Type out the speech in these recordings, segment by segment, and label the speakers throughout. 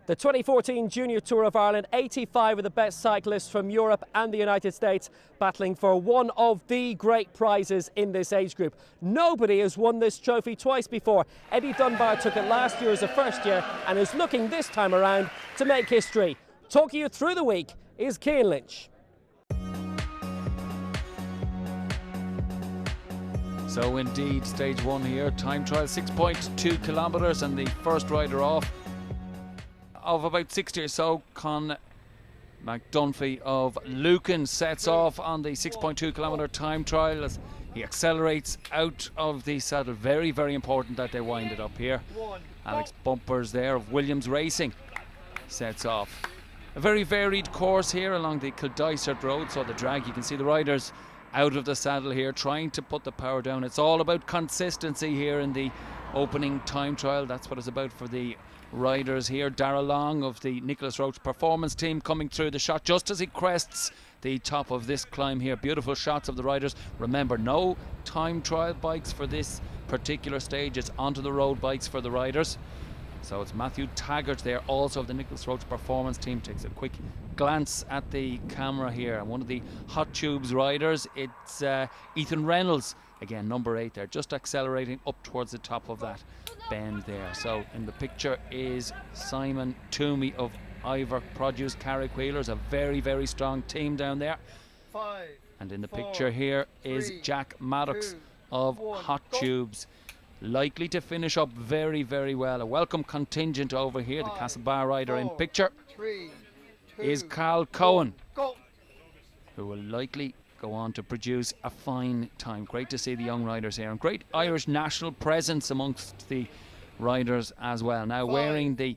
Speaker 1: The 2014 Junior Tour of Ireland, 85 of the best cyclists from Europe and the United States battling for one of the great prizes in this age group. Nobody has won this trophy twice before. Eddie Dunbar took it last year as a first year and is looking this time around to make history. Talking you through the week is Cian Lynch.
Speaker 2: So indeed, stage one here, time trial 6.2 kilometres, and the first rider off of about 60 or so, Con McDunphy of Lucan, sets off on the 6.2 kilometre time trial as he accelerates out of the saddle. Very, very important that they wind it up here. Alex Bumpers there of Williams Racing sets off. A very varied course here along the Kildysart Road, so the drag, you can see the riders out of the saddle here trying to put the power down. It's all about consistency here in the opening time trial. That's what it's about for the riders here. Darragh Long of the Nicholas Roach Performance Team coming through the shot just as he crests the top of this climb here. Beautiful shots of the riders. Remember, no time trial bikes for this particular stage. It's onto the road bikes for the riders. So it's Matthew Taggart there, also of the Nicholas Roach Performance Team. Takes a quick glance at the camera here, and one of the Hot Tubes riders, it's Ethan Reynolds, again number 8 there, just accelerating up towards the top of that bend there. So in the picture is Simon Toomey of Ivor Produce Carrick Wheelers, a very, very strong team down there. And in the picture here is Jack Maddox of Hot Tubes, likely to finish up very, very well. A welcome contingent over here. The Castlebar rider in picture is Carl Cohen, who will likely go on to produce a fine time. Great to see the young riders here, and great Irish national presence amongst the riders as well. Now wearing the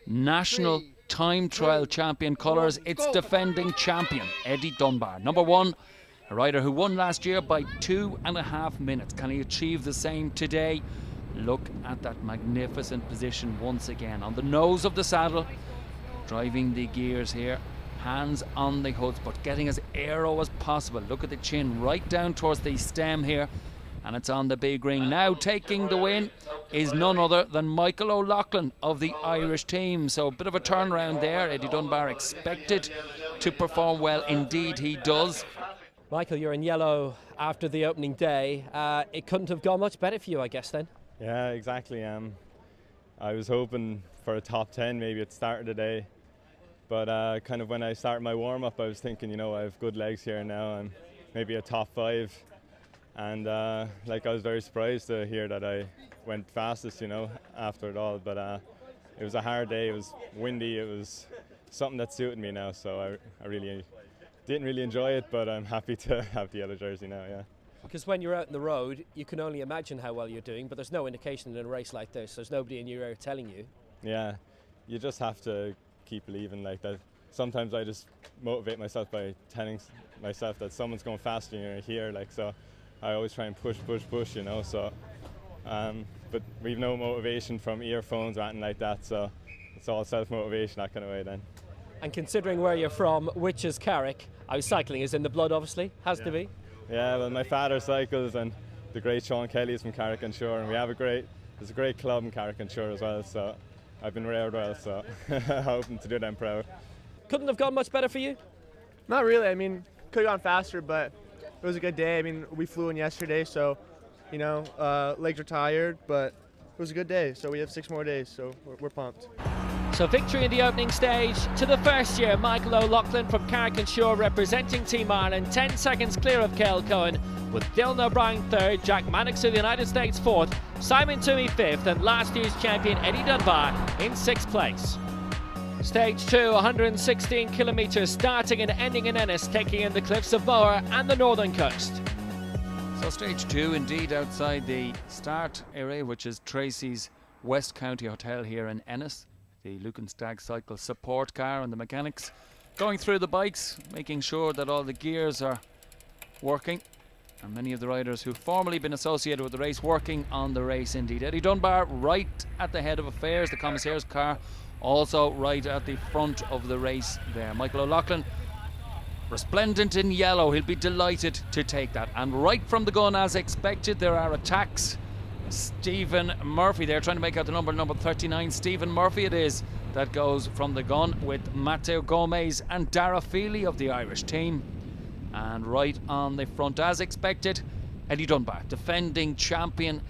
Speaker 2: national time trial champion colours, it's defending champion Eddie Dunbar, number 1, a rider who won last year by 2.5 minutes. Can he achieve the same today? Look at that magnificent position once again on the nose of the saddle, driving the gears here, hands on the hoods, but getting as aero as possible. Look at the chin right down towards the stem here, and it's on the big ring. Now taking the win is none other than Michael O'Loughlin of the Irish team. So a bit of a turnaround there. Eddie Dunbar expected to perform well. Indeed he does.
Speaker 1: Michael, you're in yellow after the opening day. It couldn't have gone much better for you, I guess, then?
Speaker 3: Yeah, exactly. I was hoping for a top 10 maybe at the start of the day. But kind of when I started my warm-up, I was thinking, you know, I have good legs here now, and maybe a top 5. And like, I was very surprised to hear that I went fastest, you know, after it all. But it was a hard day. It was windy. It was something that suited me now. So I really didn't really enjoy it, but I'm happy to have the other jersey now, yeah.
Speaker 1: Because when you're out on the road, you can only imagine how well you're doing, but there's no indication in a race like this. There's nobody in your ear telling you. Yeah,
Speaker 3: you just have to keep believing like that. Sometimes I just motivate myself by telling myself that someone's going faster than you're here, like, so I always try and push, you know. So but we've no motivation from earphones or anything like that, so it's all self-motivation, that kind of way then.
Speaker 1: And considering where you're from, which is Carrick, cycling is in the blood, obviously, has to be.
Speaker 3: Yeah, well, my father cycles, and the great Sean Kelly is from Carrick and Shore, and there's a great club in Carrick and Shore as well, so I've been reared well, so hoping to do them proud.
Speaker 1: Couldn't have gone much better for you?
Speaker 4: Not really. I mean, could have gone faster, but it was a good day. I mean, we flew in yesterday, so, you know, legs are tired, but it was a good day. So we have 6 more days, so we're pumped.
Speaker 1: So victory in the opening stage to the first year. Michael O'Loughlin from Carrick and Shore representing Team Ireland, 10 seconds clear of Kel Cohen, with Dylan O'Brien 3rd, Jack Maddox of the United States 4th, Simon Toomey 5th, and last year's champion Eddie Dunbar in 6th place. Stage 2, 116 kilometres, starting and ending in Ennis, taking in the cliffs of Moher and the northern coast.
Speaker 2: So stage 2 indeed outside the start area, which is Tracy's West County Hotel here in Ennis. The Lucan Stag Cycle support car and the mechanics going through the bikes, making sure that all the gears are working, and many of the riders who've formerly been associated with the race working on the race indeed. Eddie Dunbar right at the head of affairs, the commissaire's car also right at the front of the race there. Michael O'Loughlin resplendent in yellow, he'll be delighted to take that, and right from the gun as expected there are attacks. Stephen Murphy there trying to make out the number 39. Stephen Murphy it is that goes from the gun with Matteo Gomez and Dara Feely of the Irish team. And right on the front, as expected, Eddie Dunbar, defending champion,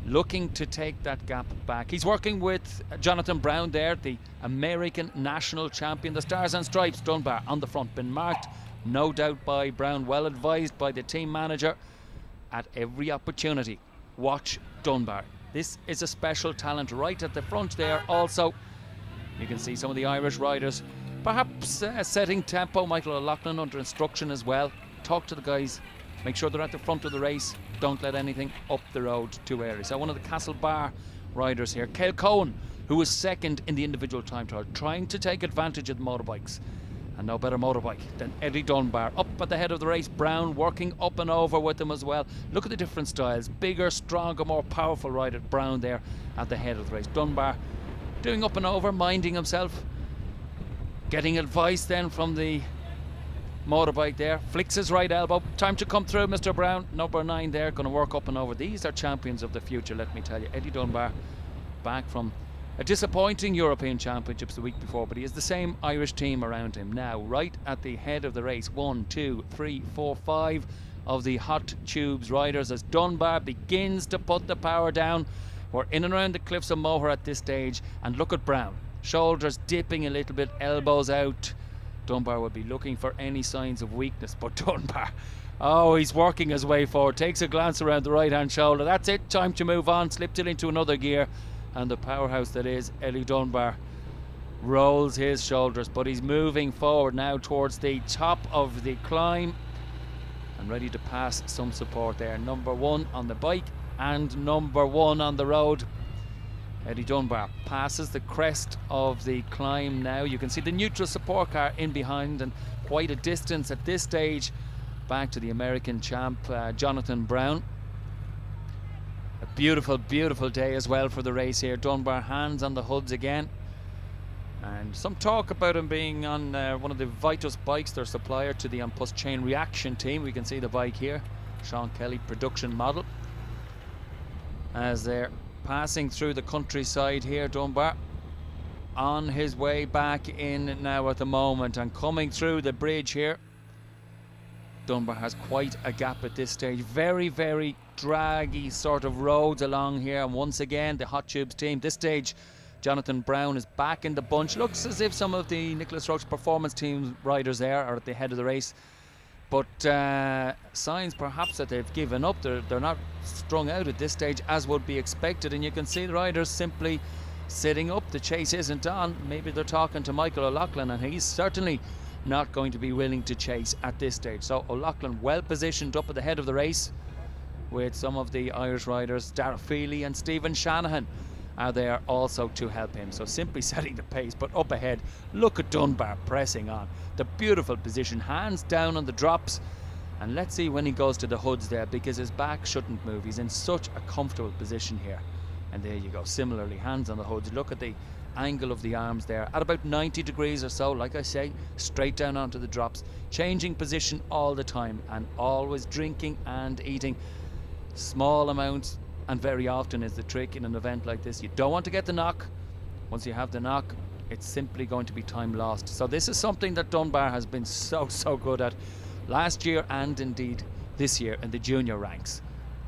Speaker 2: looking to take that gap back. He's working with Jonathan Brown there, the American national champion. The Stars and Stripes, Dunbar on the front, been marked, no doubt, by Brown, well advised by the team manager. At every opportunity, watch Dunbar. This is a special talent right at the front there. Also, you can see some of the Irish riders perhaps setting tempo. Michael O'Loughlin under instruction as well. Talk to the guys, make sure they're at the front of the race, don't let anything up the road too early. So one of the Castlebar riders here, Cale Cohen, who was second in the individual time trial, trying to take advantage of the motorbikes. And no better motorbike than Eddie Dunbar. Up at the head of the race, Brown working up and over with them as well. Look at the different styles. Bigger, stronger, more powerful rider Brown there at the head of the race. Dunbar doing up and over, minding himself. Getting advice then from the motorbike there. Flicks his right elbow. Time to come through, Mr. Brown. Number 9 there, going to work up and over. These are champions of the future, let me tell you. Eddie Dunbar back from a disappointing European Championships the week before, but he has the same Irish team around him now, right at the head of the race. 1, 2, 3, 4, 5 of the Hot Tubes riders as Dunbar begins to put the power down. We're in and around the cliffs of Moher at this stage, and look at Brown. Shoulders dipping a little bit, elbows out. Dunbar will be looking for any signs of weakness, but Dunbar, oh, he's working his way forward. Takes a glance around the right hand shoulder. That's it, time to move on. Slipped it into another gear. And the powerhouse that is Eddie Dunbar rolls his shoulders, but he's moving forward now towards the top of the climb and ready to pass some support there. Number 1 on the bike and number 1 on the road. Eddie Dunbar passes the crest of the climb now. You can see the neutral support car in behind, and quite a distance at this stage back to the American champ Jonathan Brown. A beautiful, beautiful day as well for the race here. Dunbar hands on the hoods again. And some talk about him being on one of the Vitus bikes, their supplier to the Ampus Chain Reaction team. We can see the bike here. Sean Kelly production model. As they're passing through the countryside here, Dunbar on his way back in now at the moment and coming through the bridge here. Dunbar has quite a gap at this stage. Very, very draggy sort of roads along here, and once again the Hot Tubes team. This stage Jonathan Brown is back in the bunch. Looks as if some of the Nicholas Roche performance team riders there are at the head of the race, but signs perhaps that they've given up. They're not strung out at this stage as would be expected, and you can see the riders simply sitting up. The chase isn't on. Maybe they're talking to Michael O'Loughlin, and he's certainly not going to be willing to chase at this stage. So O'Loughlin well positioned up at the head of the race with some of the Irish riders. Dara Feely and Stephen Shanahan are there also to help him. So simply setting the pace, but up ahead, look at Dunbar pressing on. The beautiful position, hands down on the drops. And let's see when he goes to the hoods there, because his back shouldn't move. He's in such a comfortable position here. And there you go, similarly, hands on the hoods. Look at the angle of the arms there at about 90 degrees or so, like I say, straight down onto the drops, changing position all the time, and always drinking and eating small amounts, and very often is the trick in an event like this. You don't want to get the knock. Once you have the knock, it's simply going to be time lost. So this is something that Dunbar has been so good at last year, and indeed this year in the junior ranks.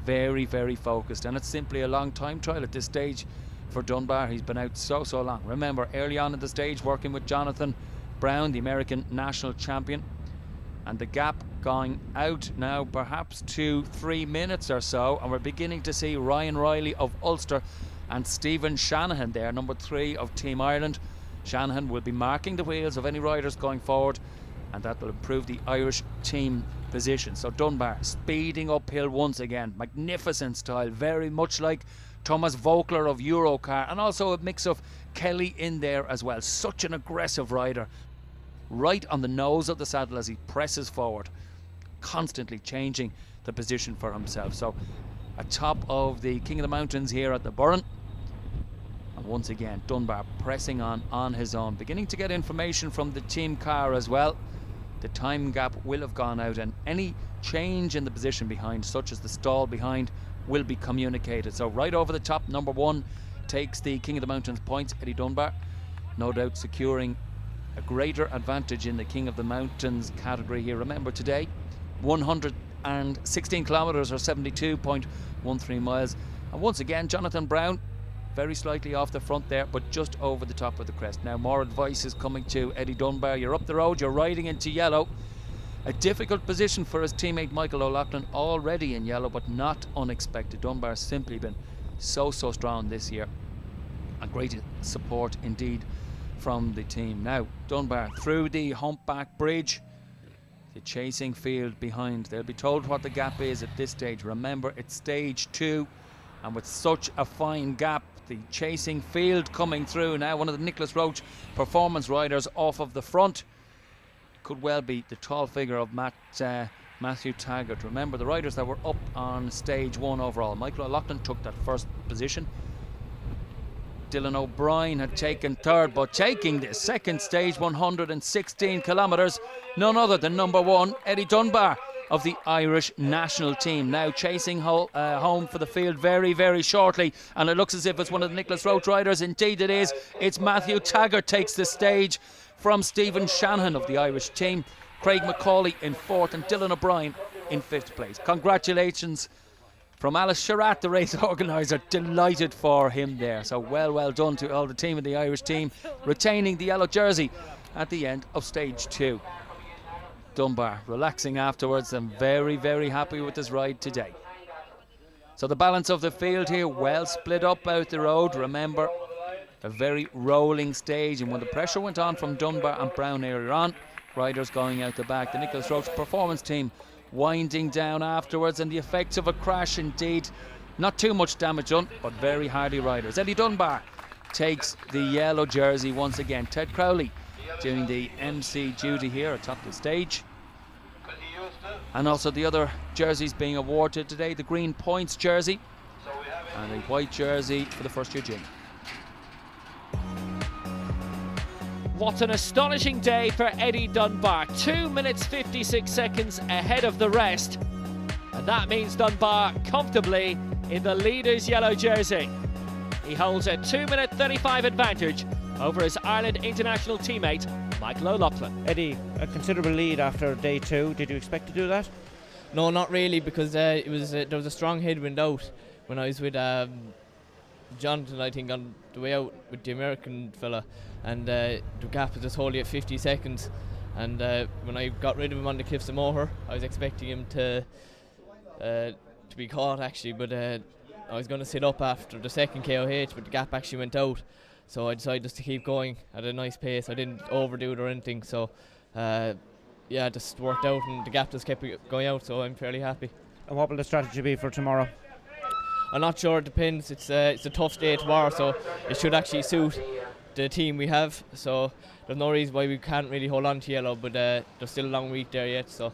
Speaker 2: Very, very focused, and it's simply a long time trial at this stage for Dunbar. He's been out so long. Remember, early on in the stage, working with Jonathan Brown, the American national champion, and the gap going out now perhaps to 3 minutes or so, and we're beginning to see Ryan Riley of Ulster and Stephen Shanahan there, number 3 of Team Ireland. Shanahan will be marking the wheels of any riders going forward, and that will improve the Irish team position. So Dunbar speeding uphill once again, magnificent style, very much like Thomas Vogler of Eurocar, and also a mix of Kelly in there as well. Such an aggressive rider, right on the nose of the saddle as he presses forward, constantly changing the position for himself. So atop of the King of the Mountains here at the Burren, and once again Dunbar pressing on his own, beginning to get information from the team car as well. The time gap will have gone out, and any change in the position behind, such as the stall behind, will be communicated. So right over the top, number 1 takes the King of the Mountains points, Eddie Dunbar. no doubt securing a greater advantage in the King of the Mountains category here. Remember today, 116 kilometres or 72.13 miles. And once again, Jonathan Brown very slightly off the front there, but just over the top of the crest. Now more advice is coming to Eddie Dunbar. You're up the road, you're riding into yellow. A difficult position for his teammate Michael O'Loughlin, already in yellow, but not unexpected. Dunbar has simply been so strong this year, and great support indeed from the team. Now Dunbar through the humpback bridge, the chasing field behind. They'll be told what the gap is at this stage. Remember, it's stage 2, and with such a fine gap, the chasing field coming through now. One of the Nicholas Roach performance riders off of the front. Could well be the tall figure of Matthew Taggart. Remember, the riders that were up on stage 1 overall. Michael O'Loughlin took that first position. Dylan O'Brien had taken third, but taking the second stage, 116 kilometres, none other than number 1, Eddie Dunbar of the Irish national team. Now chasing home for the field very shortly, and it looks as if it's one of the Nicholas Roach riders. Indeed it is. It's Matthew Taggart takes the stage from Stephen Shanahan of the Irish team. Craig McCauley in 4th and Dylan O'Brien in 5th place. Congratulations from Alice Sherratt, the race organiser. Delighted for him there. So well done to all the team of the Irish team, retaining the yellow jersey at the end of stage 2. Dunbar relaxing afterwards and very happy with his ride today. So the balance of the field here well split up out the road. Remember, a very rolling stage, and when the pressure went on from Dunbar and Brown earlier on, riders going out the back. The Nicholas Roach performance team winding down afterwards, and the effects of a crash indeed. Not too much damage done, but very hardy riders. Eddie Dunbar takes the yellow jersey once again. Ted Crowley doing the MC duty here atop the stage. And also the other jerseys being awarded today, the green points jersey and a white jersey for the first year junior.
Speaker 1: What an astonishing day for Eddie Dunbar. 2 minutes 56 seconds ahead of the rest. And that means Dunbar comfortably in the leader's yellow jersey. He holds a 2 minute 35 advantage over his Ireland international teammate Michael O'Loughlin.
Speaker 5: Eddie, a considerable lead after day 2. Did you expect to do that?
Speaker 6: No, not really, because there was a strong headwind out when I was with Jonathan, I think, on the way out with the American fella, and the gap was just wholly at 50 seconds. And when I got rid of him on the cliffs of Moher, I was expecting him to be caught actually, but I was going to sit up after the second KOH, but the gap actually went out. So I decided just to keep going at a nice pace. I didn't overdo it or anything, so it just worked out, and the gap just kept going out, so I'm fairly happy.
Speaker 5: And what will the strategy be for tomorrow?
Speaker 6: I'm not sure, it depends. It's a tough day tomorrow, so it should actually suit the team we have, so there's no reason why we can't really hold on to yellow, but there's still a long week there yet, so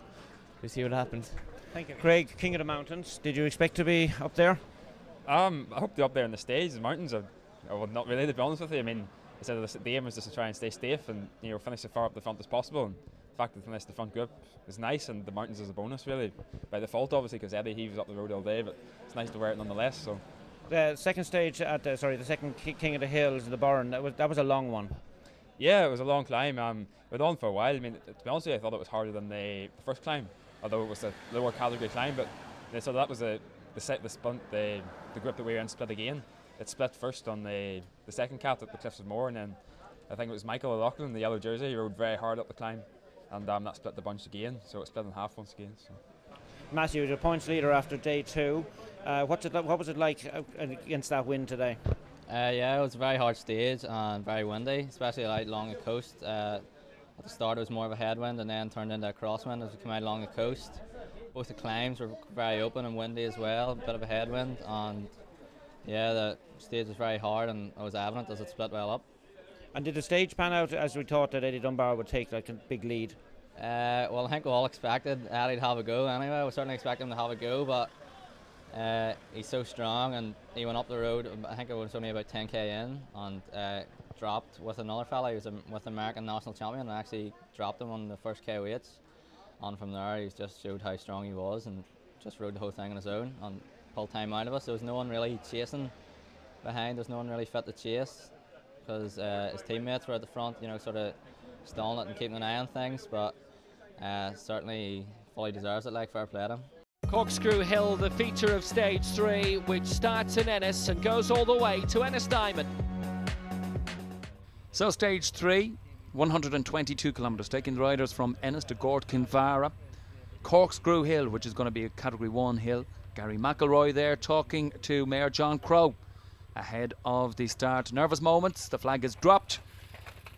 Speaker 6: we'll see what happens.
Speaker 5: Thank you. Craig, King of the Mountains, did you expect to be up there?
Speaker 7: I hope they're up there in the stage. The mountains are well, not really, to be honest with you. I mean, I said the aim was just to try and stay safe and finish as far up the front as possible. And the fact that they finished the front group is nice, and the mountains is a bonus really, by default obviously, because Eddie, he was up the road all day, but it's nice to wear it nonetheless. So
Speaker 5: the second stage at the second King of the Hills, the Burren, that was a long one.
Speaker 7: Yeah, it was a long climb. We'd on for a while. I mean, to be honest with you, I thought it was harder than the first climb, although it was a lower category climb. But so that was the group that we were in split again. It split first on the second cat at the cliffs of Moher, and then I think it was Michael O'Loughlin in the yellow jersey. He rode very hard up the climb, and that split the bunch again. So it split in half once again. So.
Speaker 5: Matthew, your points leader after day 2. What was it like against that wind today?
Speaker 8: Yeah, it was a very hard stage and very windy, especially like along the coast. At the start it was more of a headwind, and then turned into a crosswind as we came out along the coast. Both the climbs were very open and windy as well, a bit of a headwind, and yeah, the stage was very hard, and it was evident as it split well up.
Speaker 5: And did the stage pan out as we thought that Eddie Dunbar would take like a big lead?
Speaker 8: Well, I think we all expected Eddie to have a go anyway. We certainly expected him to have a go, but he's so strong, and he went up the road, I think it was only about 10k in, and dropped with another fella. He was with the American national champion, and actually dropped him on the first KO8. And from there he just showed how strong he was, and just rode the whole thing on his own and pulled time out of us. There was no one really chasing behind, there's no one really fit to chase. because his teammates were at the front, you know, sort of stalling it and keeping an eye on things, but certainly he fully deserves it, like, fair play to him.
Speaker 1: Corkscrew Hill, the feature of stage 3, which starts in Ennis and goes all the way to Ennis Diamond.
Speaker 2: So stage 3, 122 kilometres, taking the riders from Ennis to Gort Kinvara. Corkscrew Hill, which is going to be a Category 1 hill. Gary McElroy there talking to Mayor John Crow ahead of the start. Nervous moments, the flag is dropped,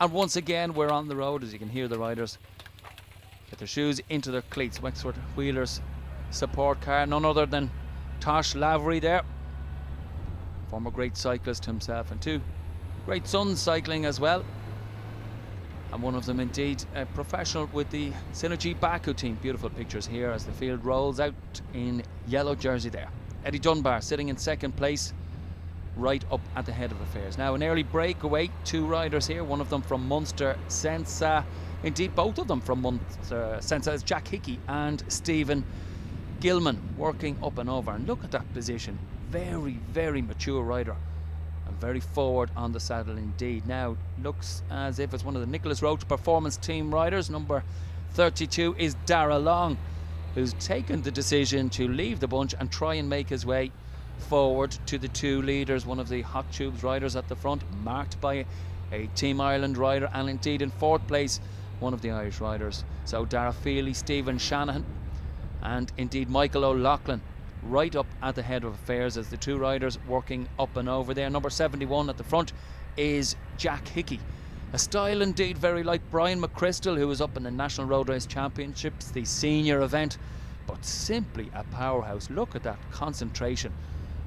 Speaker 2: and once again we're on the road, as you can hear the riders get their shoes into their cleats. Wexford Wheelers support car, none other than Tosh Lavery there, former great cyclist himself, and 2 great sons cycling as well, and one of them indeed a professional with the Synergy Baku team. Beautiful pictures here as the field rolls out in yellow jersey there. Eddie Dunbar sitting in second place, right up at the head of affairs. Now an early breakaway, 2 riders here, one of them from Munster Sensa, indeed both of them from Munster Sensa, is Jack Hickey and Stephen Gilman working up and over. And look at that position, very, very mature rider and very forward on the saddle indeed. Now looks as if it's one of the Nicholas Roach Performance Team riders. Number 32 is Dara Long, who's taken the decision to leave the bunch and try and make his way forward to the 2 leaders. One of the Hot Tubes riders at the front, marked by a Team Ireland rider, and indeed in 4th place one of the Irish riders. So Dara Feely, Stephen Shanahan and indeed Michael O'Loughlin right up at the head of affairs as the 2 riders working up and over there. Number 71 at the front is Jack Hickey, a style indeed very like Brian McChrystal, who was up in the National Road Race Championships, the senior event, but simply a powerhouse. Look at that concentration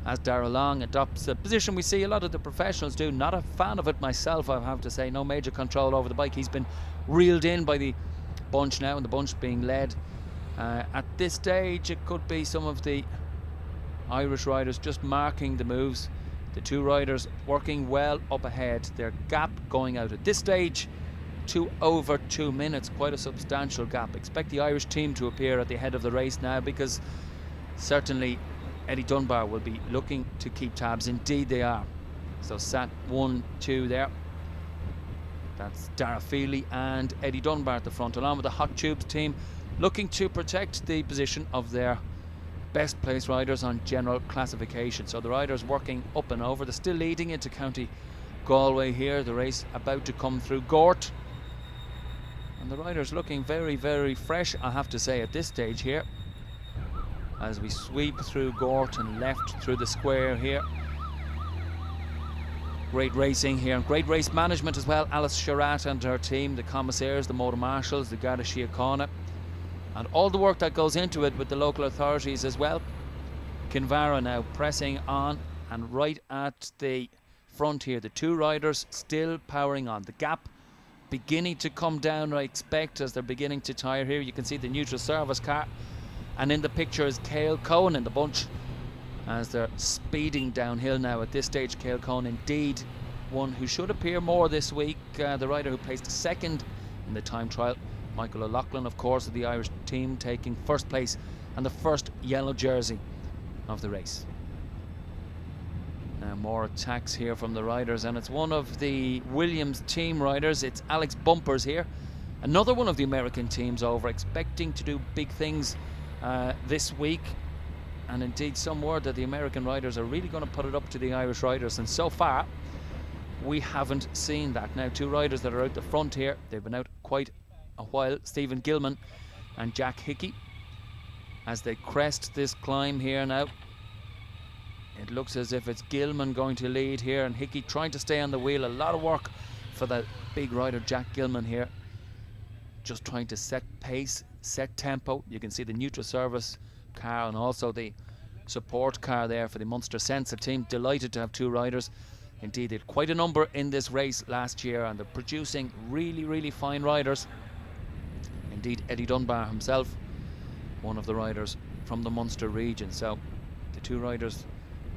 Speaker 2: as Darragh Long adopts a position we see a lot of the professionals do. Not a fan of it myself, I have to say. No major control over the bike. He's been reeled in by the bunch now, and the bunch being led. At this stage it could be some of the Irish riders just marking the moves. The 2 riders working well up ahead. Their gap going out at this stage to over 2 minutes, quite a substantial gap. Expect the Irish team to appear at the head of the race now, because certainly Eddie Dunbar will be looking to keep tabs. Indeed they are. So sat 1, 2 there. That's Dara Feely and Eddie Dunbar at the front, along with the Hot Tubes team, looking to protect the position of their best place riders on general classification. So the riders working up and over. They're still leading into County Galway here. The race about to come through Gort, and the riders looking very, very fresh, I have to say, at this stage here, as we sweep through Gort and left through the square here. Great racing here, and great race management as well. Alice Sherratt and her team, the commissaires, the motor marshals, the Garda Síochána, and all the work that goes into it with the local authorities as well. Kinvara now pressing on, and right at the front here, the 2 riders still powering on. The gap beginning to come down, I expect, as they're beginning to tire here. You can see the neutral service car, and in the picture is Cale Cohen in the bunch as they're speeding downhill now. At this stage, Cale Cohen indeed one who should appear more this week, the rider who placed 2nd in the time trial. Michael O'Loughlin, of course, of the Irish team, taking 1st place and the first yellow jersey of the race. Now more attacks here from the riders, and it's one of the Williams team riders. It's Alex Bumpers here, another one of the American teams over, expecting to do big things this week, and indeed some word that the American riders are really going to put it up to the Irish riders, and so far we haven't seen that. Now 2 riders that are out the front here, they've been out quite a while, Stephen Gilman and Jack Hickey, as they crest this climb here now. It looks as if it's Gilman going to lead here, and Hickey trying to stay on the wheel. A lot of work for the big rider Jack Gilman here, just trying to set pace, set tempo. You can see the neutral service car and also the support car there for the Munster Sensa team. Delighted to have 2 riders. Indeed, they had quite a number in this race last year, and they're producing really, really fine riders. Indeed, Eddie Dunbar himself, one of the riders from the Munster region. So the 2 riders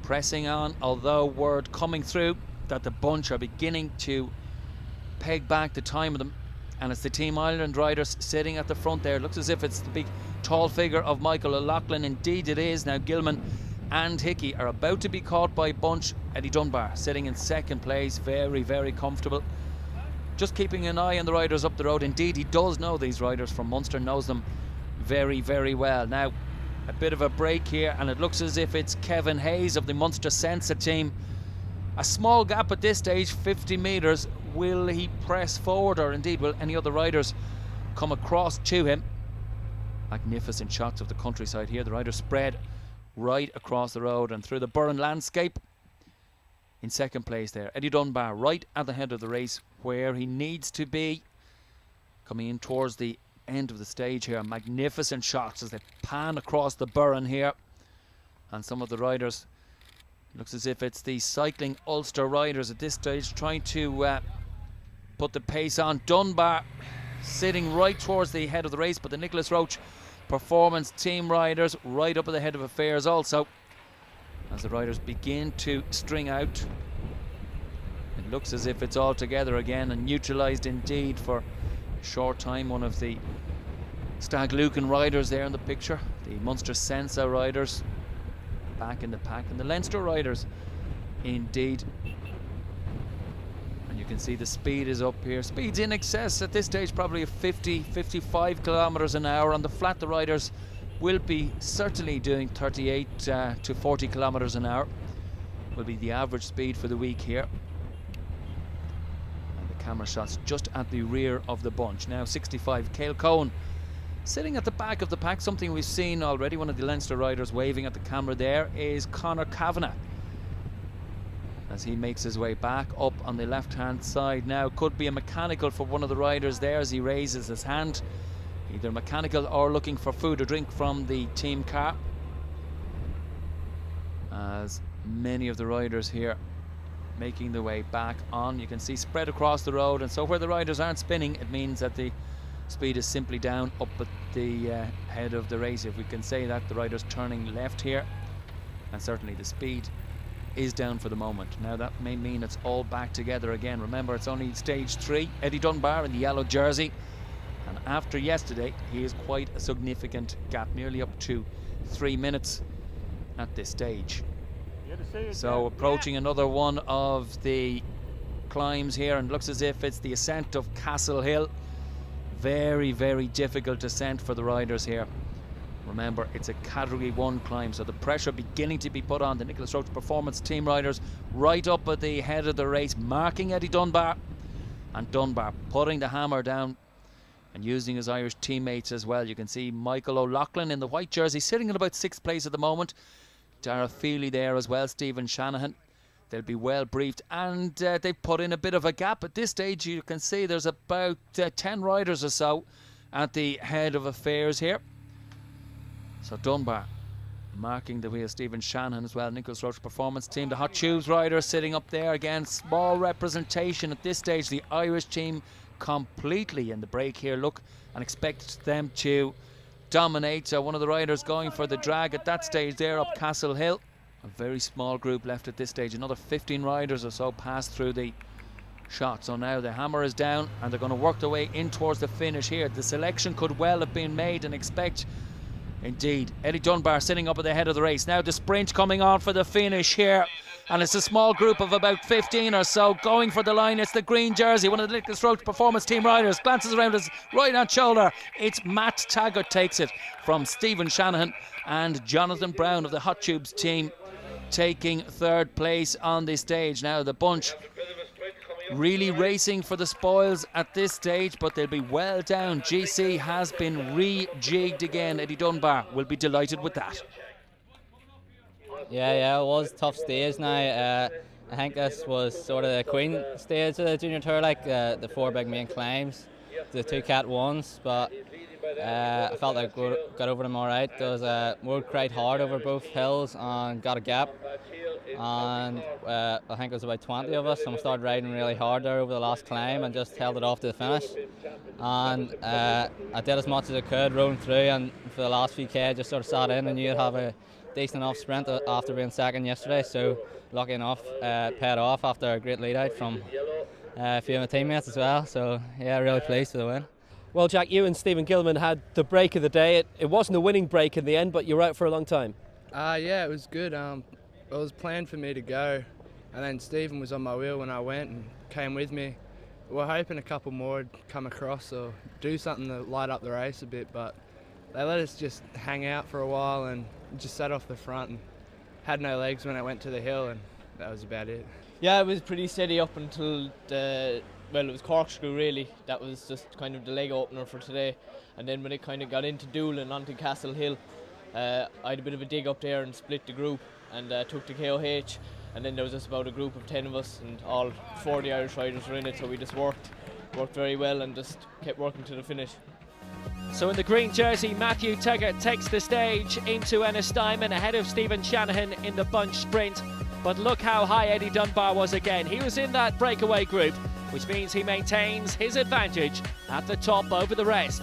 Speaker 2: pressing on, although word coming through that the bunch are beginning to peg back the time of them, and it's the Team Ireland riders sitting at the front there. It looks as if it's the big tall figure of Michael O'Loughlin. Indeed it is. Now Gilman and Hickey are about to be caught by bunch Eddie Dunbar sitting in second place, very, very comfortable. Just keeping an eye on the riders up the road. Indeed, he does know these riders from Munster, knows them very, very well. Now, a bit of a break here, and it looks as if it's Kevin Hayes of the Munster Sensa team. A small gap at this stage, 50 metres. Will he press forward, or indeed will any other riders come across to him? Magnificent shots of the countryside here. The riders spread right across the road and through the Burren landscape. In second place there, Eddie Dunbar right at the head of the race, where he needs to be, coming in towards the end of the stage here. Magnificent shots as they pan across the Burren here, and some of the riders, looks as if it's the cycling Ulster riders at this stage, trying to put the pace on. Dunbar sitting right towards the head of the race, but the Nicholas Roche Performance team riders right up at the head of affairs also, as the riders begin to string out. It looks as if it's all together again, and neutralised indeed for a short time. One of the Stag Lucan riders there in the picture, the Munster Sensa riders back in the pack, and the Leinster riders indeed. And you can see the speed is up here. Speed's in excess at this stage, probably of 50-55 kilometres an hour. On the flat, the riders will be certainly doing 38 to 40 kilometres an hour will be the average speed for the week here. And the camera shots just at the rear of the bunch. Now 65, Cale Cohen sitting at the back of the pack, something we've seen already. One of the Leinster riders waving at the camera there is Conor Kavanagh, as he makes his way back up on the left hand side. Now could be a mechanical for one of the riders there as he raises his hand, either mechanical or looking for food or drink from the team car, as many of the riders here making their way back on. You can see spread across the road, and so where the riders aren't spinning, it means that the speed is simply down up at the head of the race, if we can say that. The riders turning left here, and certainly the speed is down for the moment. Now that may mean it's all back together again. Remember, it's only stage 3. Eddie Dunbar in the yellow jersey, and after yesterday he is quite a significant gap, nearly up to 3 minutes at this stage. So approaching another one of the climbs here, and looks as if it's the ascent of Castle Hill. Very, very difficult ascent for the riders here. Remember, it's a category 1 climb, so the pressure beginning to be put on the Nicholas Roche Performance team riders right up at the head of the race, marking Eddie Dunbar, and Dunbar putting the hammer down and using his Irish teammates as well. You can see Michael O'Loughlin in the white jersey sitting in about 6th place at the moment. Dara Feely there as well, Stephen Shanahan. They'll be well briefed, and they've put in a bit of a gap. At this stage you can see there's about 10 riders or so at the head of affairs here. So Dunbar marking the wheel, Stephen Shanahan as well, Nicholas Roche Performance team. The Hot Tubes riders sitting up there again. Small representation at this stage. The Irish team completely in the break here. Look, and expect them to dominate. So one of the riders going for the drag at that stage there up Castle Hill. A very small group left at this stage. Another 15 riders or so passed through the shot. So now the hammer is down, and they're going to work their way in towards the finish here. The selection could well have been made, and expect indeed Eddie Dunbar sitting up at the head of the race. Now the sprint coming on for the finish here, and it's a small group of about 15 or so going for the line. It's the green jersey, one of the Nicholas Roche Performance team riders, glances around his right hand shoulder. It's Matt Taggart takes it from Stephen Shanahan, and Jonathan Brown of the Hot Tubes team taking 3rd place on this stage. Now the bunch really racing for the spoils at this stage, but they'll be well down. GC has been rejigged again. Eddie Dunbar will be delighted with that.
Speaker 8: Yeah, it was a tough stage now. I think this was sort of the queen stage of the junior tour, like the 4 big main climbs, the 2 Cat 1s, but I felt like I got over them alright. There was worked quite hard over both hills and got a gap, and I think it was about 20 of us, and we started riding really hard there over the last climb and just held it off to the finish. And I did as much as I could rolling through, and for the last few K I just sort of sat in and knew I'd have a decent enough sprint after being second yesterday, so lucky enough paid off after a great lead out from a few of my teammates as well. So yeah, really pleased with the win.
Speaker 9: Well, Jack, you and Stephen Gilman had the break of the day. It wasn't a winning break in the end, but you were out for a long time.
Speaker 10: Yeah, it was good. It was planned for me to go, and then Stephen was on my wheel when I went and came with me. We're hoping a couple more would come across or do something to light up the race a bit, but they let us just hang out for a while and just sat off the front and had no legs when it went to the hill, and that was about it.
Speaker 6: Yeah, it was pretty steady up until it was Corkscrew really. That was just kind of the leg opener for today. And then when it kind of got into Doolin onto Castle Hill, I had a bit of a dig up there and split the group and took the KOH. And then there was just about a group of 10 of us, and all 40 Irish riders were in it, so we just worked very well and just kept working to the finish.
Speaker 1: So in the green jersey, Matthew Tuggett takes the stage into Ennistimon ahead of Stephen Shanahan in the bunch sprint. But look how high Eddie Dunbar was again. He was in that breakaway group, which means he maintains his advantage at the top over the rest.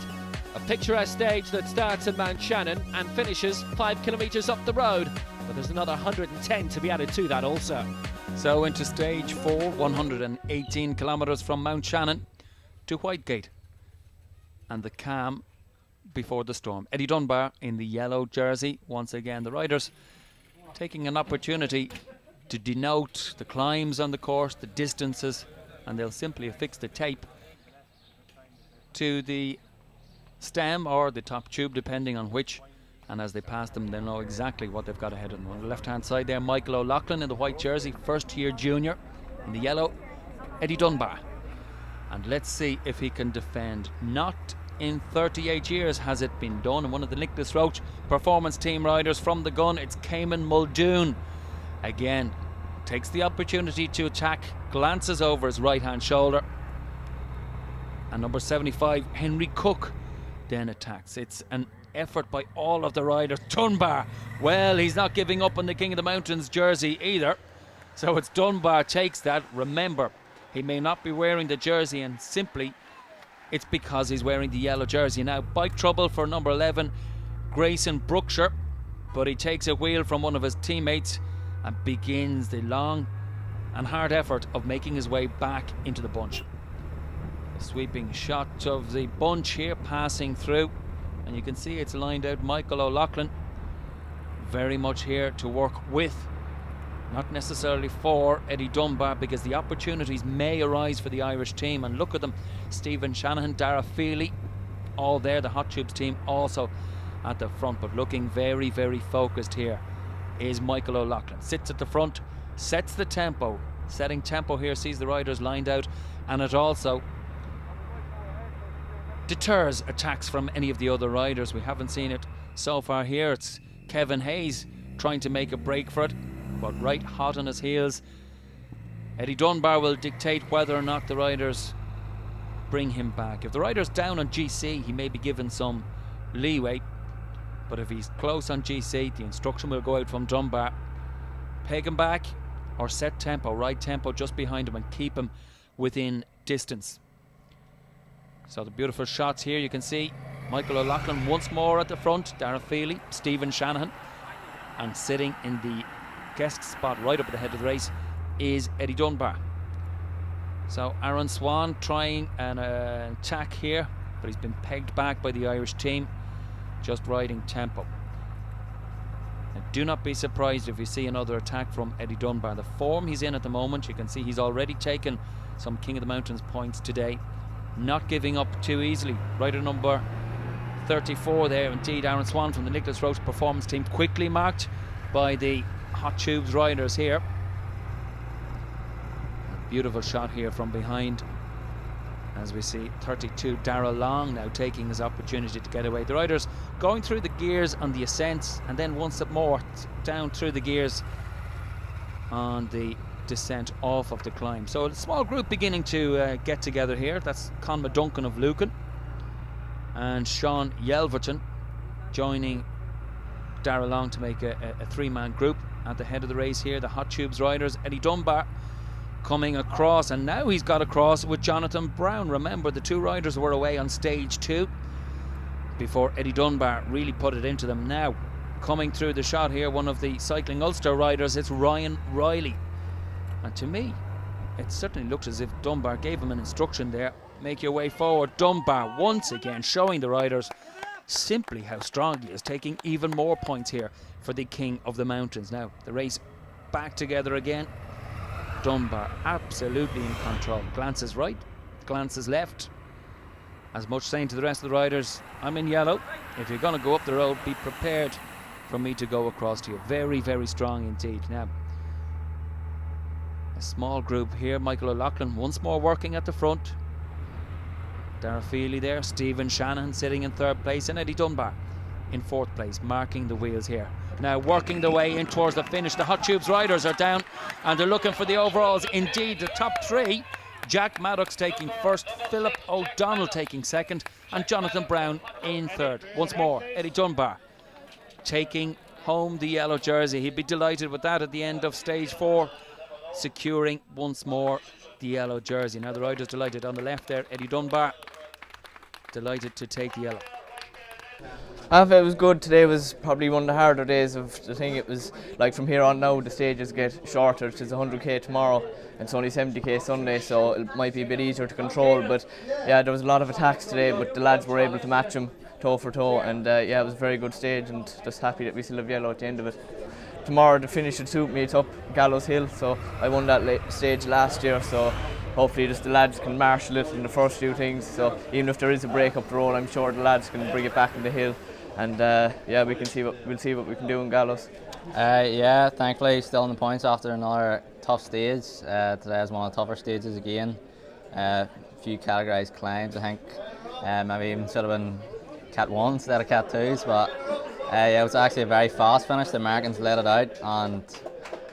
Speaker 1: A picturesque stage that starts in Mount Shannon and finishes 5 kilometres up the road. But there's another 110 to be added to that also.
Speaker 2: So into stage 4, 118 kilometres from Mount Shannon to Whitegate. And the calm before the storm. Eddie Dunbar in the yellow jersey. Once again, the riders taking an opportunity to denote the climbs on the course, the distances, and they'll simply affix the tape to the stem or the top tube, depending on which. And as they pass them, they'll know exactly what they've got ahead of them. On the left-hand side there, Michael O'Loughlin in the white jersey, first-year junior. In the yellow, Eddie Dunbar. And let's see if he can defend. Not in 38 years has it been done. And one of the Nicholas Roche performance team riders from the gun, it's Cayman Muldoon. Again, takes the opportunity to attack, glances over his right-hand shoulder. And number 75, Henry Cook, then attacks. It's an effort by all of the riders. Dunbar, well, he's not giving up on the King of the Mountains jersey either. So it's Dunbar takes that. Remember, he may not be wearing the jersey, and simply it's because he's wearing the yellow jersey. Now, bike trouble for number 11, Grayson Brookshire, but he takes a wheel from one of his teammates and begins the long and hard effort of making his way back into the bunch. A sweeping shot of the bunch here, passing through, and you can see it's lined out. Michael O'Loughlin very much here to work with, not necessarily for Eddie Dunbar, because the opportunities may arise for the Irish team. And look at them, Stephen Shanahan, Dara Feely, all there. The Hot Tubes team also at the front, but looking very, very focused here is Michael O'Loughlin. Sits at the front, sets the tempo. Setting tempo here sees the riders lined out, and it also deters attacks from any of the other riders. We haven't seen it so far here. It's Kevin Hayes trying to make a break for it, but right hot on his heels. Eddie Dunbar will dictate whether or not the riders bring him back. If the rider's down on GC, he may be given some leeway, but if he's close on GC, the instruction will go out from Dunbar: peg him back or set tempo, right tempo just behind him, and keep him within distance. So the beautiful shots here, you can see Michael O'Loughlin once more at the front, Dara Feely, Stephen Shanahan, and sitting in the guest spot right up at the head of the race is Eddie Dunbar. So Aaron Swan trying an attack here, but he's been pegged back by the Irish team, just riding tempo. And do not be surprised if you see another attack from Eddie Dunbar. The form he's in at the moment, you can see he's already taken some King of the Mountains points today, not giving up too easily. Rider number 34 there, indeed, Aaron Swan from the Nicholas Roche performance team, quickly marked by the Hot Tubes riders here. A beautiful shot here from behind, as we see 32 Darrell Long now taking his opportunity to get away. The riders going through the gears on the ascents, and then once more down through the gears on the descent off of the climb. So a small group beginning to get together here. That's Conma Duncan of Lucan and Sean Yelverton joining Darrell Long to make a three-man group at the head of the race here. The Hot Tubes riders, Eddie Dunbar coming across, and now he's got across with Jonathan Brown. Remember, the two riders were away on stage 2 before Eddie Dunbar really put it into them. Now coming through the shot here, one of the Cycling Ulster riders, it's Ryan Riley, and to me it certainly looks as if Dunbar gave him an instruction there: make your way forward. Dunbar once again showing the riders simply how strong he is, taking even more points here for the King of the Mountains. Now the race back together again. Dunbar absolutely in control. Glances right, glances left. As much saying to the rest of the riders, I'm in yellow. If you're going to go up the road, be prepared for me to go across to you. Very, very strong indeed. Now, a small group here. Michael O'Loughlin once more working at the front. Dara Feely there. Stephen Shanahan sitting in third place. And Eddie Dunbar in fourth place, marking the wheels here. Now working their way in towards the finish. The Hot Tubes riders are down and they're looking for the overalls. Indeed, the top three. Jack Maddox taking first, Philip O'Donnell taking second, and Jonathan Brown in third. Once more, Eddie Dunbar taking home the yellow jersey. He'd be delighted with that at the end of stage 4, securing once more the yellow jersey. Now the riders delighted on the left there. Eddie Dunbar delighted to take the yellow.
Speaker 6: I felt it was good. Today was probably one of the harder days of the thing. It was like from here on now the stages get shorter. It's 100k tomorrow. It's only 70k Sunday, so it might be a bit easier to control. But yeah, there was a lot of attacks today, but the lads were able to match them toe for toe. And yeah, it was a very good stage, and just happy that we still have yellow at the end of it. Tomorrow the finish would suit me. It's up Gallows Hill, so I won that stage last year. So hopefully just the lads can marshal it in the first few things. So even if there is a break up the road, I'm sure the lads can bring it back in the hill. And yeah, we'll see what we can do in Gallows.
Speaker 8: Yeah, thankfully still in the points after another tough stage. Today was one of the tougher stages again. A few categorised climbs, I think. Maybe even should have been Cat 1 instead of Cat 2s, but yeah, it was actually a very fast finish. The Americans let it out, and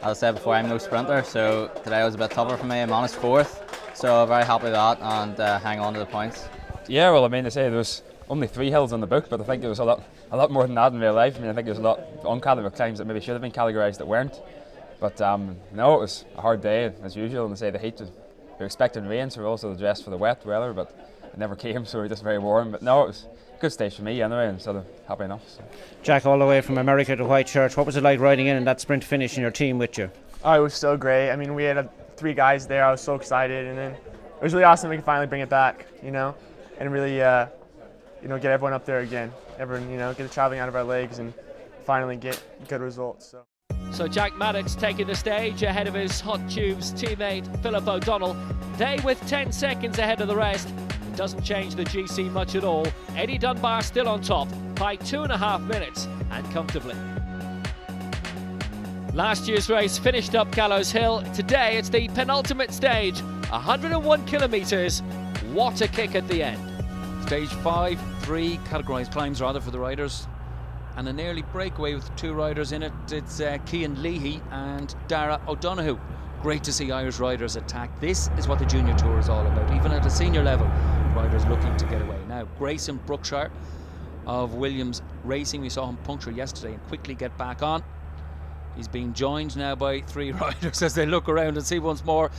Speaker 8: as I said before, I'm no sprinter, so today was a bit tougher for me. I'm honest fourth, so very happy with that and hang on to the points.
Speaker 7: Yeah, well, I mean, I say there was only 3 hills on the book, but I think there was a lot more than that in real life. I mean, I think there was a lot of uncategorised climbs that maybe should have been categorised that weren't. But no, it was a hard day as usual, and I say the heat was, we were expecting rain, so we were also dressed for the wet weather, but it never came, so we were just very warm. But no, it was a good stage for me anyway, and sort of happy enough. So.
Speaker 5: Jack, all the way from America to Whitechurch, what was it like riding in that sprint finish and your team with you?
Speaker 4: Oh, it was so great. I mean, we had 3 guys there. I was so excited, and then it was really awesome we could finally bring it back, and really, get everyone up there again. Everyone, get the traveling out of our legs and finally get good results.
Speaker 1: So Jack Maddox taking the stage ahead of his Hot Tubes teammate Philip O'Donnell. They with 10 seconds ahead of the rest. It doesn't change the GC much at all. Eddie Dunbar still on top by 2.5 minutes and comfortably. Last year's race finished up Gallows Hill. Today it's the penultimate stage, 101 kilometres. What a kick at the end.
Speaker 2: Stage 5, 3 categorised climbs rather for the riders, and an early breakaway with 2 riders in it. It's Cian Leahy and Dara O'Donoghue. Great to see Irish riders attack. This is what the junior tour is all about, even at a senior level. Riders looking to get away. Now Grayson Brookshire of Williams Racing, we saw him puncture yesterday and quickly get back on. He's being joined now by 3 riders as they look around and see once more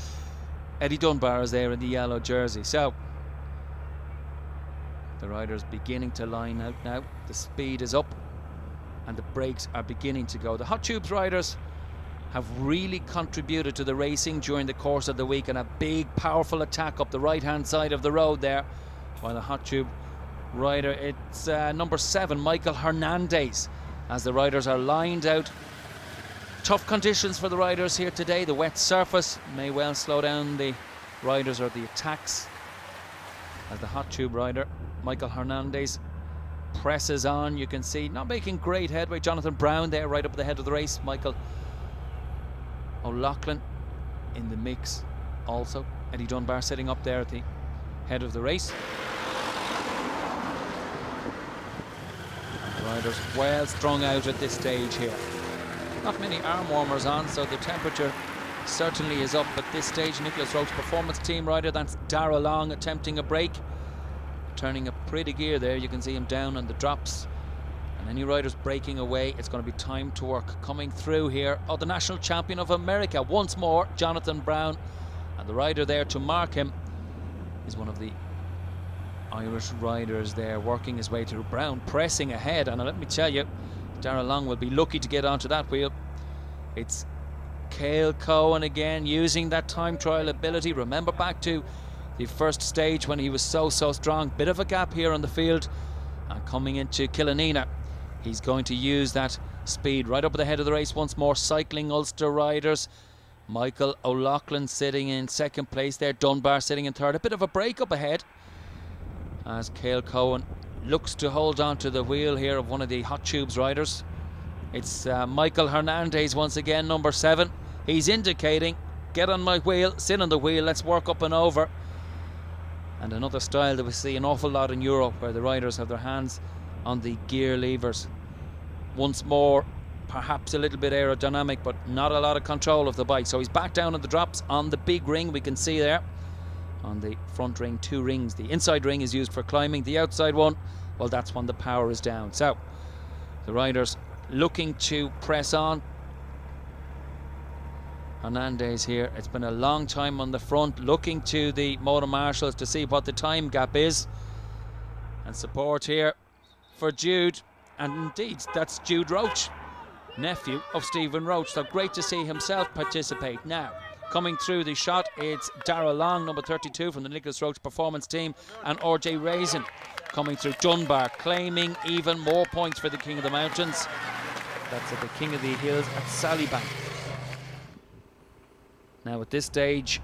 Speaker 2: Eddie Dunbar is there in the yellow jersey. So the riders beginning to line out now. The speed is up and the brakes are beginning to go. The Hot Tubes riders have really contributed to the racing during the course of the week, and a big powerful attack up the right hand side of the road there. While the Hot Tube rider, it's number 7, Michael Hernandez, as the riders are lined out. Tough conditions for the riders here today. The wet surface may well slow down the riders or the attacks, as the Hot Tube rider Michael Hernandez presses on. You can see not making great headway. Jonathan Brown there right up at the head of the race. Michael O'Loughlin in the mix also. Eddie Dunbar sitting up there at the head of the race. The riders well strung out at this stage here. Not many arm warmers on, so the temperature certainly is up at this stage. Nicholas Rowe's performance team rider, that's Darragh Long, attempting a break, turning a pretty gear there. You can see him down on the drops, and any riders breaking away, it's going to be time to work. Coming through here, the national champion of America once more, Jonathan Brown, and the rider there to mark him is one of the Irish riders there, working his way through. Brown pressing ahead, and let me tell you, Darragh Long will be lucky to get onto that wheel. It's Cale Cohen again, using that time trial ability. Remember back to the first stage when he was so strong. Bit of a gap here on the field, and coming into Killanena, he's going to use that speed right up at the head of the race once more. Cycling Ulster riders, Michael O'Loughlin sitting in second place there. Dunbar sitting in third. A bit of a break up ahead as Cale Cohen looks to hold on to the wheel here of one of the Hot Tubes riders. It's Michael Hernandez once again, number 7. He's indicating, get on my wheel, sit on the wheel, let's work up and over. And another style that we see an awful lot in Europe, where the riders have their hands on the gear levers. Once more, perhaps a little bit aerodynamic, but not a lot of control of the bike. So he's back down on the drops on the big ring, we can see there. On the front ring, 2 rings. The inside ring is used for climbing. The outside one, well, that's when the power is down. So the riders looking to press on. Hernandez here, it's been a long time on the front, looking to the motor marshals to see what the time gap is. And support here for Jude, and indeed that's Jude Roach, nephew of Stephen Roach, so great to see himself participate. Now coming through the shot, it's Darrell Long, number 32 from the Nicholas Roach Performance Team, and RJ Raisin coming through. Dunbar claiming even more points for the King of the Mountains. That's at the King of the Hills at Sallybank. Now at this stage,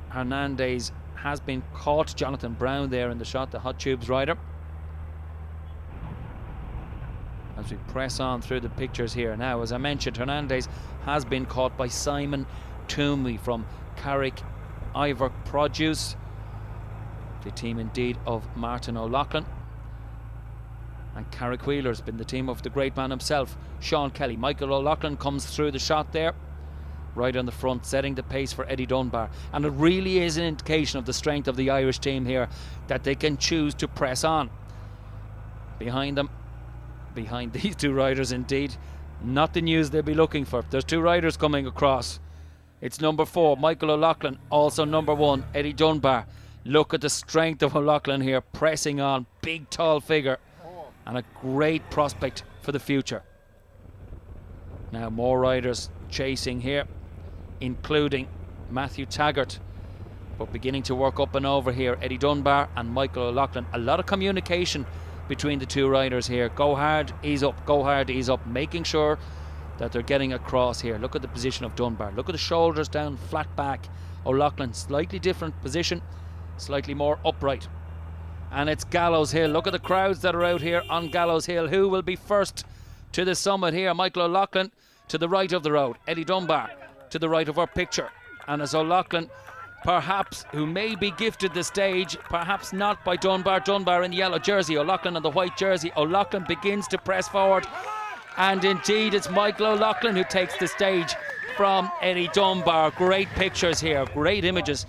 Speaker 2: Hernandez has been caught. Jonathan Brown there in the shot, the Hot Tubes rider. As we press on through the pictures here now, as I mentioned, Hernandez has been caught by Simon Toomey from Carrick Ivor Produce, the team indeed of Martin O'Loughlin. And Carrick Wheeler's been the team of the great man himself, Sean Kelly. Michael O'Loughlin comes through the shot there, right on the front, setting the pace for Eddie Dunbar. And it really is an indication of the strength of the Irish team here, that they can choose to press on. Behind them, behind these 2 riders indeed, not the news they'll be looking for. There's 2 riders coming across. It's number 4, Michael O'Loughlin, also number 1, Eddie Dunbar. Look at the strength of O'Loughlin here, pressing on, big tall figure, and a great prospect for the future. Now more riders chasing here, including Matthew Taggart, but beginning to work up and over here, Eddie Dunbar and Michael O'Loughlin. A lot of communication between the 2 riders here. Go hard, ease up, go hard, ease up, making sure that they're getting across here. Look at the position of Dunbar, look at the shoulders down, flat back. O'Loughlin, slightly different position, slightly more upright. And it's Gallows Hill. Look at the crowds that are out here on Gallows Hill. Who will be first to the summit here? Michael O'Loughlin to the right of the road, Eddie Dunbar to the right of our picture. And as O'Loughlin, perhaps, who may be gifted the stage, perhaps not by Dunbar. Dunbar in the yellow jersey, O'Loughlin in the white jersey. O'Loughlin begins to press forward, and indeed it's Michael O'Loughlin who takes the stage from Eddie Dunbar. Great pictures here, great images.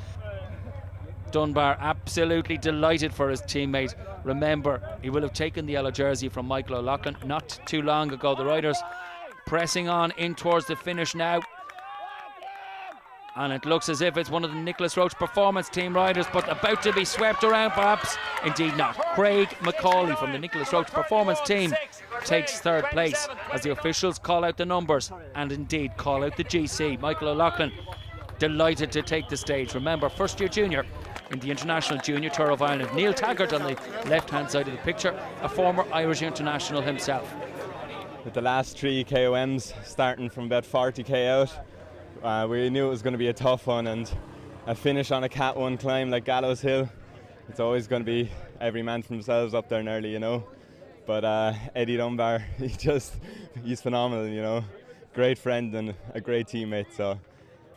Speaker 2: Dunbar absolutely delighted for his teammate. Remember, he will have taken the yellow jersey from Michael O'Loughlin not too long ago. The riders pressing on in towards the finish now, and it looks as if it's one of the Nicholas Roach Performance Team riders, but about to be swept around perhaps. Indeed not. Craig McCauley from the Nicholas Roach Performance Team takes 3rd place as the officials call out the numbers and indeed call out the GC. Michael O'Loughlin delighted to take the stage. Remember, first year junior in the International Junior Tour of Ireland. Neil Taggart on the left hand side of the picture, a former Irish international himself.
Speaker 3: With the last 3 KOMs starting from about 40k out, we knew it was going to be a tough one, and a finish on a Cat 1 climb like Gallows Hill, it's always going to be every man for themselves up there nearly, you know. But Eddie Dunbar, he's phenomenal, you know. Great friend and a great teammate, so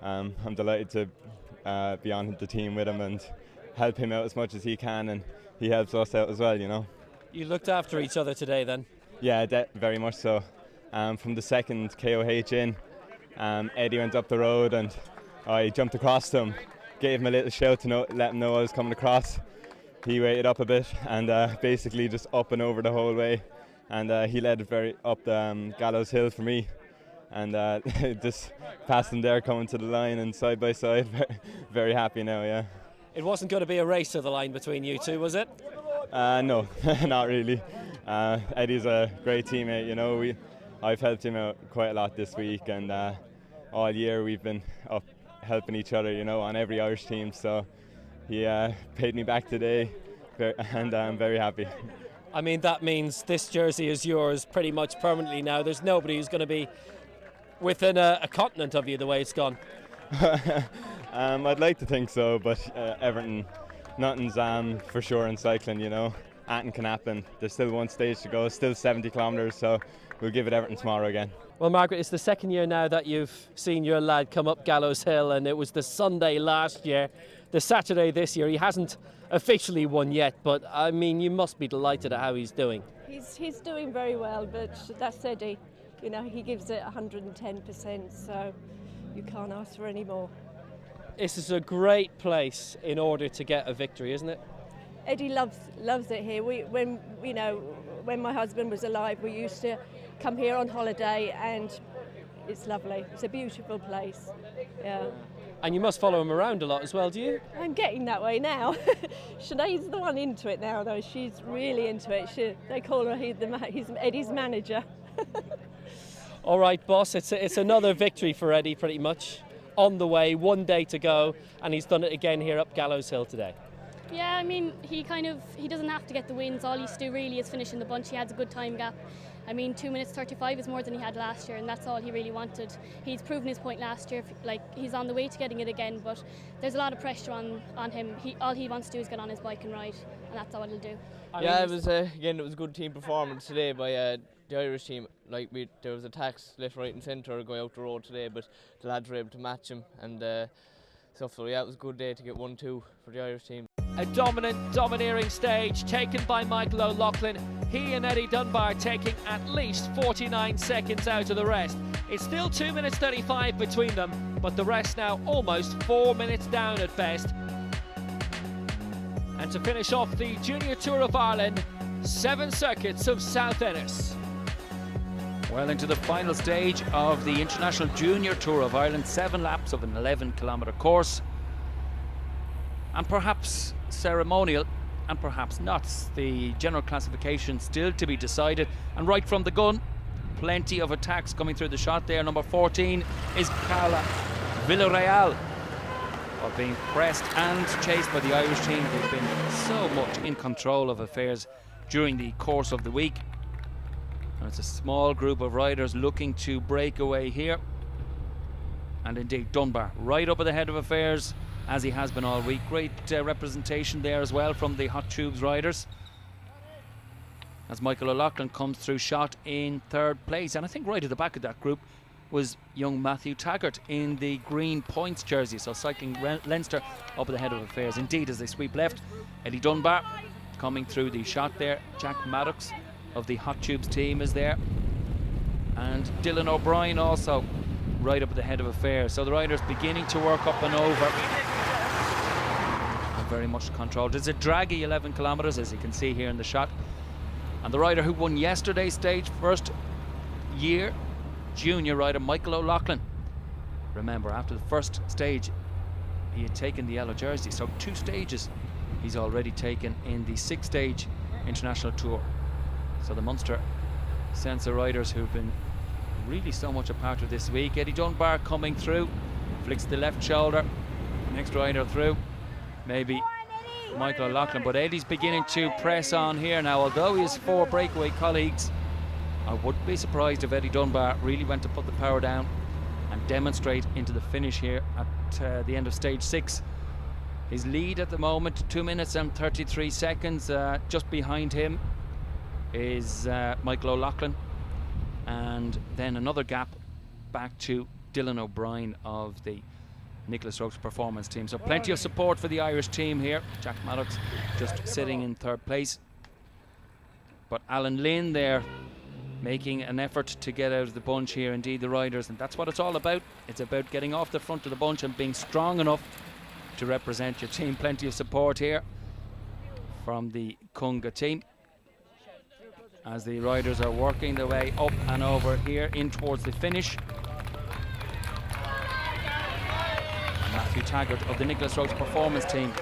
Speaker 3: I'm delighted to be on the team with him and help him out as much as he can, and he helps us out as well, you know.
Speaker 9: You looked after each other today then?
Speaker 3: Yeah, very much so. From the second KOH in, Eddie went up the road and I jumped across to him, gave him a little shout to let him know I was coming across. He waited up a bit and basically just up and over the whole way, and he led it very up the Gallows Hill for me, and just passed him there coming to the line and side by side. Very happy now, yeah.
Speaker 9: It wasn't going to be a race to the line between you 2, was it?
Speaker 3: No, not really. Eddie's a great teammate, you know. I've helped him out quite a lot this week, and all year we've been up helping each other, you know, on every Irish team. So he paid me back today, and I'm very happy.
Speaker 9: I mean, that means this jersey is yours pretty much permanently now. There's nobody who's going to be within a continent of you, the way it's gone.
Speaker 3: I'd like to think so, but Everton, nothing's for sure in cycling, you know. Anything can happen. There's still one stage to go, still 70 kilometres, so we'll give it Everton tomorrow again.
Speaker 9: Well, Margaret, it's the second year now that you've seen your lad come up Gallows Hill, and it was the Sunday last year, the Saturday this year. He hasn't officially won yet, but I mean, you must be delighted at how he's doing.
Speaker 11: He's doing very well, but that's Eddie. You know, he gives it 110%, so you can't ask for any more.
Speaker 9: This is a great place in order to get a victory, isn't it?
Speaker 11: Eddie loves it here. When my husband was alive, we used to come here on holiday, and it's lovely. It's a beautiful place. Yeah.
Speaker 9: And you must follow him around a lot as well, do you?
Speaker 11: I'm getting that way now. Sinead's the one into it now, though. She's really into it. They call her he's Eddie's manager.
Speaker 9: All right, boss. It's another victory for Eddie, pretty much. On the way, one day to go, and he's done it again here up Gallows Hill today.
Speaker 12: Yeah, I mean, he doesn't have to get the wins. All he has to do really is finish in the bunch. He has a good time gap. I mean, 2 minutes 35 is more than he had last year, and that's all he really wanted. He's proven his point last year. He's on the way to getting it again, but there's a lot of pressure on him. All he wants to do is get on his bike and ride, and that's all he'll do.
Speaker 6: Yeah, it was a good team performance today by the Irish team. There was attacks left, right and centre going out the road today, but the lads were able to match him and stuff. So yeah, it was a good day to get 1-2 for the Irish team.
Speaker 1: A domineering stage taken by Michael O'Loughlin. He and Eddie Dunbar taking at least 49 seconds out of the rest. It's still 2 minutes 35 between them, but the rest now almost 4 minutes down at best. And to finish off the Junior Tour of Ireland, 7 circuits of South Ennis.
Speaker 2: Well, into the final stage of the International Junior Tour of Ireland, 7 laps of an 11-kilometre course. And perhaps ceremonial, and perhaps not. The general classification still to be decided. And right from the gun, plenty of attacks coming through the shot there. Number 14 is Carla Villarreal, of being pressed and chased by the Irish team. They've been so much in control of affairs during the course of the week. And it's a small group of riders looking to break away here. And indeed, Dunbar right up at the head of affairs, as he has been all week. Great representation there as well from the Hot Tubes riders, as Michael O'Loughlin comes through shot in 3rd place. And I think right at the back of that group was young Matthew Taggart in the green points jersey. So cycling Leinster up at the head of affairs. Indeed, as they sweep left, Eddie Dunbar coming through the shot there. Jack Maddox of the Hot Tubes team is there, and Dylan O'Brien also right up at the head of affairs. So the riders beginning to work up and over, and very much controlled. It's a draggy 11 kilometres, as you can see here in the shot. And the rider who won yesterday's stage, first year junior rider Michael O'Loughlin. Remember, after the first stage he had taken the yellow jersey, so 2 stages he's already taken in the 6th stage International Tour. So the Munster Sensor riders who've been really so much a part of this week. Eddie Dunbar coming through, flicks the left shoulder, next rider through, maybe Michael O'Loughlin, but Eddie's beginning to press on here now. Although he has 4 breakaway colleagues, I wouldn't be surprised if Eddie Dunbar really went to put the power down and demonstrate into the finish here at the end of stage 6. His lead at the moment, 2 minutes and 33 seconds. Just behind him is Michael O'Loughlin, and then another gap back to Dylan O'Brien of the Nicholas Roach Performance team. So plenty of support for the Irish team here. Jack Maddox just sitting in 3rd place, but Alan Lynn there making an effort to get out of the bunch here. Indeed, the riders, and that's what it's all about. It's about getting off the front of the bunch and being strong enough to represent your team. Plenty of support here from the Kunga team as the riders are working their way up and over here in towards the finish. Matthew Taggart of the Nicholas Roach Performance team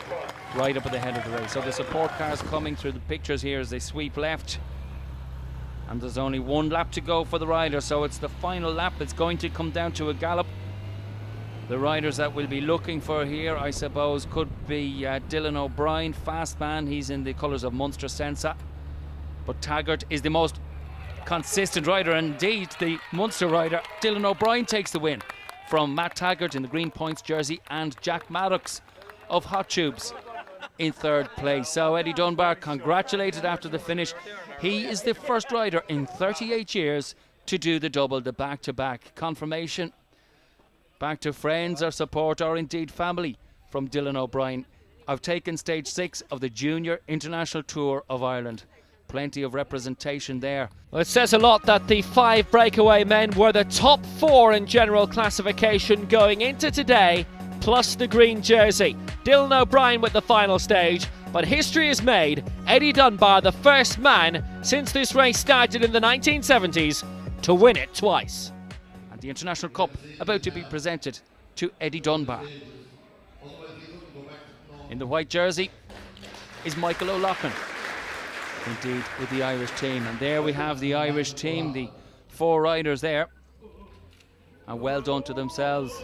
Speaker 2: right up at the head of the race. So the support cars coming through the pictures here as they sweep left, and there's only 1 lap to go for the riders, so it's the final lap. It's going to come down to a gallop. The riders that we'll be looking for here, I suppose, could be Dylan O'Brien, fast man. He's in the colours of Munster Sensa. But Taggart is the most consistent rider, and indeed the Munster rider Dylan O'Brien takes the win from Matt Taggart in the green points jersey and Jack Maddox of Hot Tubes in third place. So Eddie Dunbar congratulated after the finish. He is the first rider in 38 years to do the double, the back-to-back. Confirmation back to friends or support or indeed family from Dylan O'Brien. I've taken stage 6 of the Junior International Tour of Ireland. Plenty of representation there.
Speaker 1: Well, it says a lot that the 5 breakaway men were the top 4 in general classification going into today, plus the green jersey. Dylan O'Brien with the final stage, but history is made. Eddie Dunbar, the first man since this race started in the 1970s to win it twice.
Speaker 2: And the International Cup about to be presented to Eddie Dunbar. In the white jersey is Michael O'Loughlin, indeed, with the Irish team. And there we have the Irish team, the 4 riders there, and well done to themselves.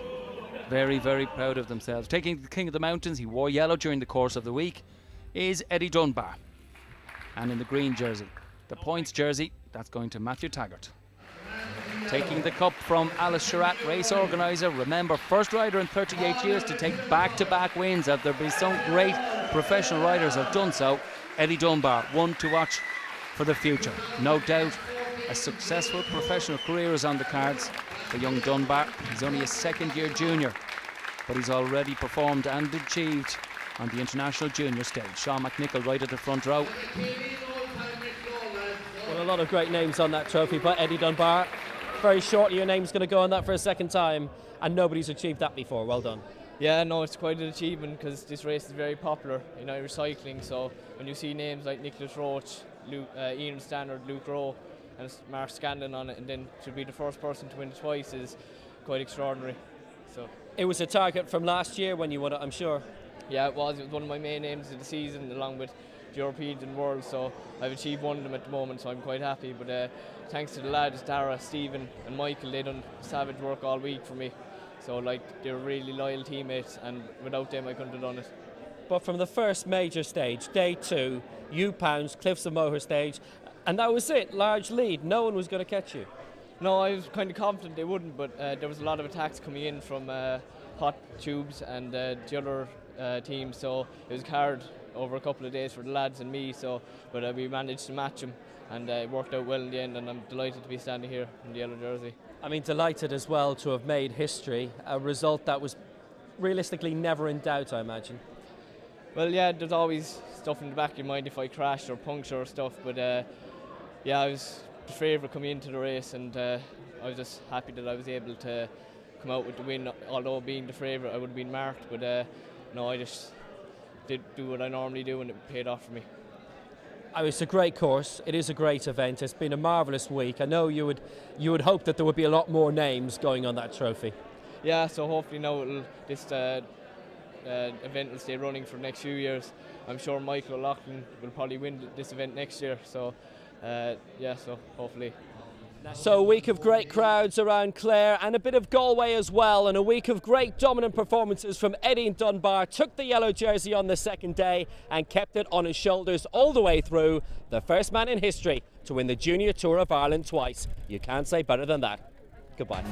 Speaker 2: Very, very proud of themselves. Taking the King of the Mountains, he wore yellow during the course of the week, is Eddie Dunbar. And in the green jersey, the points jersey, that's going to Matthew Taggart. Taking the cup from Alice Sherratt, race organiser. Remember, first rider in 38 years to take back-to-back wins. Have there been some great professional riders have done so? Eddie Dunbar, one to watch for the future. No doubt a successful professional career is on the cards for young Dunbar. He's only a second-year junior, but he's already performed and achieved on the international junior stage. Sean McNichol right at the front row.
Speaker 9: Well, a lot of great names on that trophy, but Eddie Dunbar, very shortly your name's going to go on that for a second time, and nobody's achieved that before. Well done.
Speaker 6: Yeah, no, it's quite an achievement because this race is very popular in Irish cycling. So when you see names like Nicholas Roach, Ian Stannard, Luke Rowe, and Mark Scanlon on it, and then to be the first person to win it twice is quite extraordinary. So
Speaker 9: it was a target from last year when you won it, I'm sure.
Speaker 6: Yeah, it was. It was one of my main aims of the season, along with the Europeans and World. So I've achieved one of them at the moment, so I'm quite happy. But thanks to the lads, Dara, Stephen, and Michael, they done savage work all week for me. So like, they're really loyal teammates, and without them I couldn't have done it.
Speaker 9: But from the first major stage, day 2, you pounced Cliffs of Moher stage, and that was it, large lead. No one was going to catch you.
Speaker 6: No, I was kind of confident they wouldn't, but there was a lot of attacks coming in from Hot Tubes and the other teams, so it was hard over a couple of days for the lads and me. So, but we managed to match them, and it worked out well in the end. And I'm delighted to be standing here in the yellow jersey.
Speaker 9: I mean, delighted as well to have made history, a result that was realistically never in doubt, I imagine.
Speaker 6: Well, yeah, there's always stuff in the back of your mind if I crash or puncture or stuff, but yeah, I was the favourite coming into the race, and I was just happy that I was able to come out with the win. Although being the favourite, I would have been marked, but no, I just did do what I normally do, and it paid off for me.
Speaker 9: It's a great course. It is a great event. It's been a marvellous week. I know you would hope that there would be a lot more names going on that trophy.
Speaker 6: Yeah, so hopefully now this event will stay running for the next few years. I'm sure Michael O'Loughlin will probably win this event next year. So yeah, so hopefully.
Speaker 9: So a week of great crowds around Clare and a bit of Galway as well, and a week of great dominant performances from Eddie Dunbar. Took the yellow jersey on the second day and kept it on his shoulders all the way through. The first man in history to win the Junior Tour of Ireland twice. You can't say better than that. Goodbye.